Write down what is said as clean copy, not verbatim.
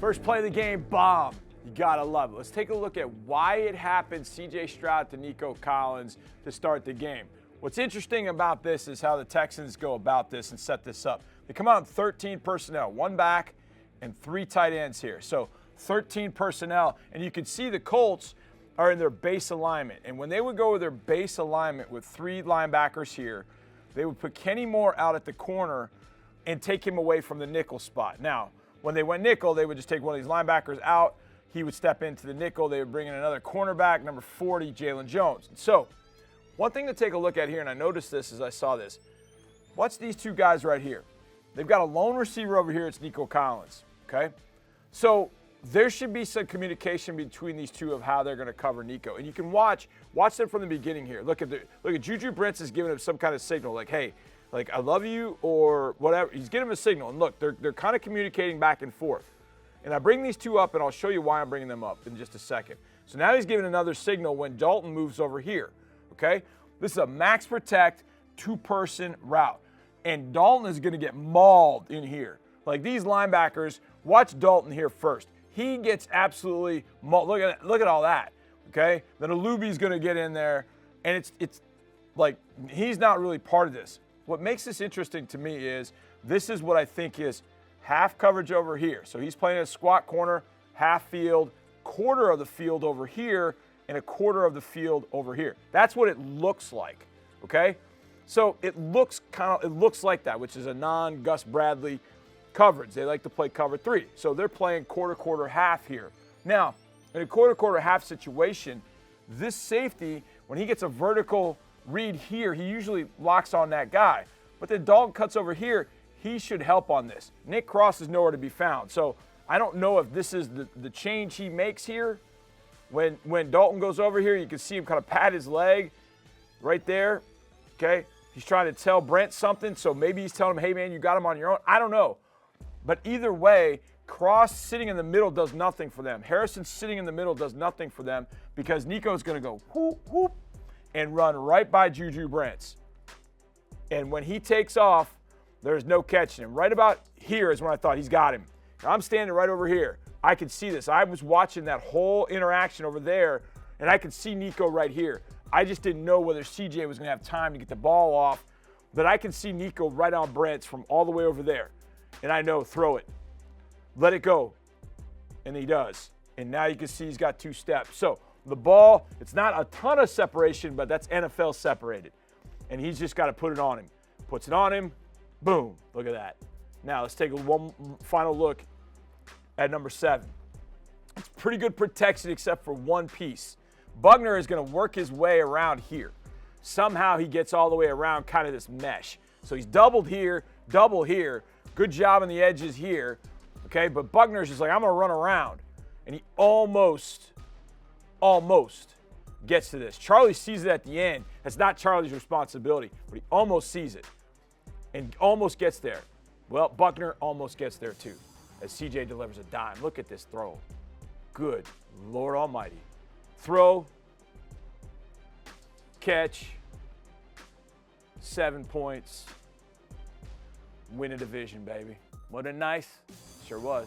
First play of the game, bomb. You gotta love it. Let's take a look at why it happened. C.J. Stroud to Nico Collins to start the game. What's interesting about this is how the Texans go about this and set this up. They come out in 13 personnel, 1 back and 3 tight ends here. So 13 personnel, and you can see the Colts are in their base alignment. And when they would go with their base alignment with 3 linebackers here, they would put Kenny Moore out at the corner and take him away from the nickel spot. Now, when they went nickel, they would just take one of these linebackers out. He would step into the nickel. They would bring in another cornerback, number 40, Jalen Jones. So one thing to take a look at here, and I noticed this as I saw this, watch these 2 guys right here. They've got a lone receiver over here. It's Nico Collins, okay? So there should be some communication between these 2 of how they're going to cover Nico. And you can watch them from the beginning here. Look at Juju Brents is giving him some kind of signal like, hey, like I love you or whatever. He's giving him a signal. And look, they're kind of communicating back and forth. And I bring these 2 up, and I'll show you why I'm bringing them up in just a second. So now he's giving another signal when Dalton moves over here, okay? This is a max protect 2-person route. And Dalton is going to get mauled in here. Like these linebackers, watch Dalton here first. He gets absolutely mauled. Look at all that, okay? Then Alubi's going to get in there, and it's like he's not really part of this. What makes this interesting to me is this is what I think is half coverage over here. So he's playing a squat corner, half field, quarter of the field over here, and a quarter of the field over here. That's what it looks like, okay? So it looks like that, which is a non-Gus Bradley coverage. They like to play cover 3. So they're playing quarter, half here. Now, in a quarter, half situation, this safety, when he gets a vertical read here, he usually locks on that guy. But then Dalton cuts over here, he should help on this. Nick Cross is nowhere to be found. So I don't know if this is the change he makes here. When Dalton goes over here, you can see him kind of pat his leg right there, okay? He's trying to tell Brent something, so maybe he's telling him, hey, man, you got him on your own. I don't know. But either way, Cross sitting in the middle does nothing for them. Harrison sitting in the middle does nothing for them because Nico's going to go whoop, whoop, and run right by Juju Brents. And when he takes off, there's no catching him. Right about here is when I thought he's got him. Now, I'm standing right over here. I could see this. I was watching that whole interaction over there, and I could see Nico right here. I just didn't know whether CJ was going to have time to get the ball off, but I can see Nico right on Brents from all the way over there. And I know, throw it. Let it go. And he does. And now you can see he's got 2 steps. So the ball, it's not a ton of separation, but that's NFL separated. And he's just got to put it on him. Puts it on him. Boom. Look at that. Now let's take one final look at number 7. It's pretty good protection except for one piece. Buckner is going to work his way around here. Somehow he gets all the way around kind of this mesh. So he's doubled here, double here. Good job on the edges here. Okay, but Buckner's just like, I'm going to run around. And he almost gets to this. Charlie sees it at the end. That's not Charlie's responsibility, but he almost sees it and almost gets there. Well, Buckner almost gets there too as CJ delivers a dime. Look at this throw. Good Lord Almighty. Throw, catch, 7 points, win a division, baby. Wasn't it nice? Sure was.